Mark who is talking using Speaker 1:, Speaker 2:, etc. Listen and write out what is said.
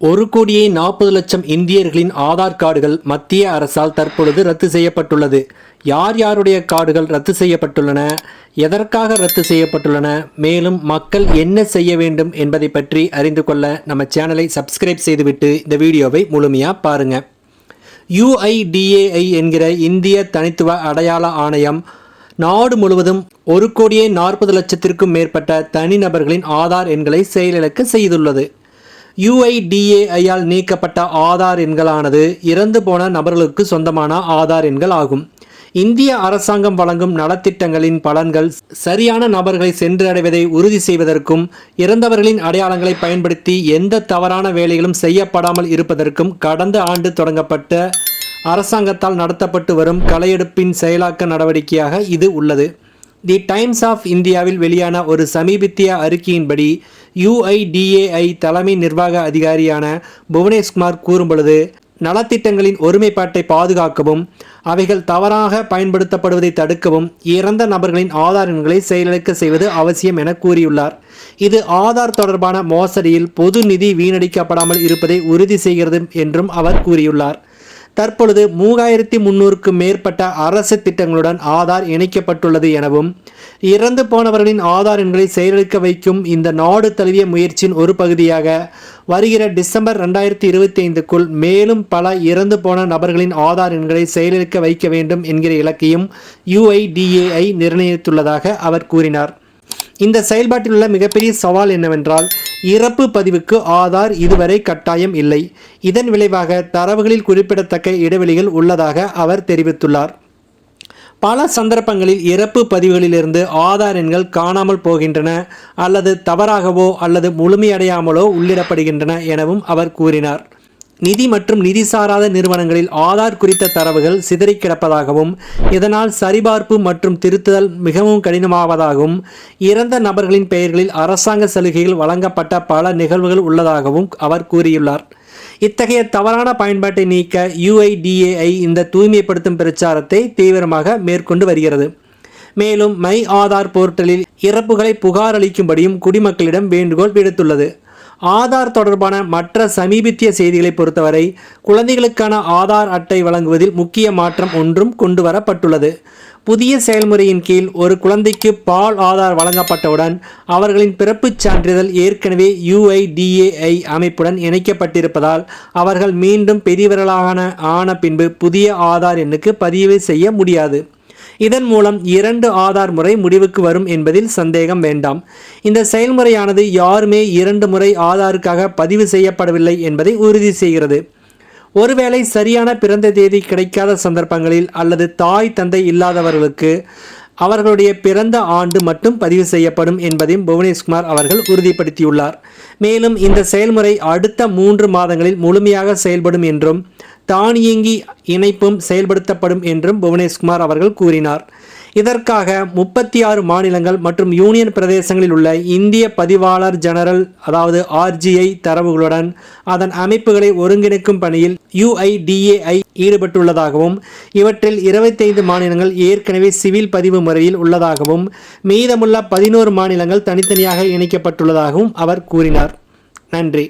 Speaker 1: 1,40,00,000 இந்தியர்களின் ஆதார் கார்டுகள் மத்திய அரசால் தற்பொழுது ரத்து செய்யப்பட்டுள்ளது. யார் யாருடைய கார்டுகள் ரத்து செய்யப்பட்டுள்ளன, எதற்காக ரத்து செய்யப்பட்டுள்ளன, மேலும் மக்கள் என்ன செய்ய வேண்டும் என்பதை பற்றி அறிந்து கொள்ள நம்ம சேனலை சப்ஸ்கிரைப் செய்துவிட்டு இந்த வீடியோவை முழுமையாக பாருங்க. UIDAI என்கிற இந்திய தனித்துவ அடையாள ஆணையம் நாடு முழுவதும் 1,40,00,000 மேற்பட்ட தனிநபர்களின் ஆதார் எண்களை செயலிழக்க செய்துள்ளது. UIDAI-ஆல் நீக்கப்பட்ட ஆதார் எண்களானது இறந்து போன நபர்களுக்கு சொந்தமான ஆதார் எண்கள் ஆகும். இந்திய அரசாங்கம் வழங்கும் நலத்திட்டங்களின் பலன்கள் சரியான நபர்களை சென்றடைவதை உறுதி செய்வதற்கும், இறந்தவர்களின் அடையாளங்களை பயன்படுத்தி எந்த தவறான வேலைகளும் செய்யப்படாமல் இருப்பதற்கும் கடந்த ஆண்டு தொடங்கப்பட்ட அரசாங்கத்தால் நடத்தப்பட்டு வரும் களையெடுப்பின் செயலாக்க நடவடிக்கையாக இது உள்ளது. தி டைம்ஸ் ஆஃப் இந்தியாவில் வெளியான ஒரு சமீபத்திய அறிக்கையின்படி UIDAI தலைமை நிர்வாக அதிகாரியான புவனேஷ்குமார் கூறும்பொழுது, நலத்திட்டங்களின் ஒருமைப்பாட்டை பாதுகாக்கவும், அவைகள் தவறாக பயன்படுத்தப்படுவதை தடுக்கவும் இறந்த நபர்களின் ஆதார் எண்களை செயலிழக்க செய்வது அவசியம் என கூறியுள்ளார். இது ஆதார் தொடர்பான மோசடியில் பொது நிதி வீணடிக்கப்படாமல் இருப்பதை உறுதி செய்கிறது என்றும் அவர் கூறியுள்ளார். தற்பொழுது 3,300க்கும் மேற்பட்ட அரசு திட்டங்களுடன் ஆதார் இணைக்கப்பட்டுள்ளது எனவும், இறந்து போனவர்களின் ஆதார் எண்களை செயலிழக்க வைக்கும் இந்த நாடு தழுவிய முயற்சியின் ஒரு பகுதியாக வருகிற டிசம்பர் 2025க்குள் மேலும் பல இறந்து போன நபர்களின் ஆதார் எண்களை செயலிழக்க வைக்க வேண்டும் என்கிற இலக்கையும் UIDAI நிர்ணயித்துள்ளதாக அவர் கூறினார். இந்த செயல்பாட்டில் உள்ள மிகப்பெரிய சவால் என்னவென்றால், இறப்பு பதிவுக்கு ஆதார் இதுவரை கட்டாயம் இல்லை. இதன் விளைவாக தரவுகளில் குறிப்பிடத்தக்க இடைவெளிகள் உள்ளதாக அவர் தெரிவித்துள்ளார். பல சந்தர்ப்பங்களில் இறப்பு பதிவுகளிலிருந்து ஆதார் எண்கள் காணாமல் போகின்றன, அல்லது தவறாகவோ அல்லது முழுமையடையாமலோ உள்ளிடப்படுகின்றன எனவும் அவர் கூறினார். நிதி மற்றும் நிதி சாராத நிறுவனங்களில் ஆதார் குறித்த தரவுகள் சிதறி கிடப்பதாகவும், இதனால் சரிபார்ப்பு மற்றும் திருத்துதல் மிகவும் கடினமாவதாகவும், இறந்த நபர்களின் பெயர்களில் அரசாங்க சலுகைகள் வழங்கப்பட்ட பல நிகழ்வுகள் உள்ளதாகவும் அவர் கூறியுள்ளார். இத்தகைய தவறான பயன்பாட்டை நீக்க UIDAI இந்த தூய்மைப்படுத்தும் பிரச்சாரத்தை தீவிரமாக மேற்கொண்டு வருகிறது. மேலும் மை ஆதார் போர்ட்டலில் இறப்புகளை புகார் அளிக்கும்படியும் குடிமக்களிடம் வேண்டுகோள் விடுத்துள்ளது. ஆதார் தொடர்பான மற்ற சமீபத்திய செய்திகளை பொறுத்தவரை, குழந்தைகளுக்கான ஆதார் அட்டை வழங்குவதில் முக்கிய மாற்றம் ஒன்றும் கொண்டு வரப்பட்டுள்ளது. புதிய செயல்முறையின் கீழ் ஒரு குழந்தைக்கு பால் ஆதார் வழங்கப்பட்டவுடன் அவர்களின் பிறப்புச் சான்றிதழ் ஏற்கனவே UIDAI அமைப்புடன் இணைக்கப்பட்டிருப்பதால் அவர்கள் மீண்டும் பெரியவர்களான ஆன பின்பு புதிய ஆதார் எண்ணுக்கு பதிவு செய்ய முடியாது. இதன் மூலம் 2 ஆதார் முறை முடிவுக்கு வரும் என்பதில் சந்தேகம் வேண்டாம். இந்த செயல்முறையானது யாருமே 2 முறை ஆதாருக்காக பதிவு செய்யப்படவில்லை என்பதை உறுதி செய்கிறது. ஒருவேளை சரியான பிறந்த தேதி கிடைக்காத சந்தர்ப்பங்களில் அல்லது தாய் தந்தை இல்லாதவர்களுக்கு அவர்களுடைய பிறந்த ஆண்டு மட்டும் பதிவு செய்யப்படும் என்பதையும் புவனேஷ்குமார் அவர்கள் உறுதிப்படுத்தியுள்ளார். மேலும் இந்த செயல்முறை அடுத்த 3 மாதங்களில் முழுமையாக செயல்படும் என்றும், தானியங்கி இணைப்பும் செயல்படுத்தப்படும் என்றும் புவனேஷ்குமார் அவர்கள் கூறினார். இதற்காக 36 மாநிலங்கள் மற்றும் யூனியன் பிரதேசங்களில் உள்ள இந்திய பதிவாளர் ஜெனரல் அதாவது RGI தரவுகளுடன் அதன் அமைப்புகளை ஒருங்கிணைக்கும் பணியில் UIDAI ஈடுபட்டுள்ளதாகவும், இவற்றில் 25 மாநிலங்கள் ஏற்கனவே சிவில் பதிவு முறையில் உள்ளதாகவும், மீதமுள்ள 11 மாநிலங்கள் தனித்தனியாக இணைக்கப்பட்டுள்ளதாகவும் அவர் கூறினார். நன்றி.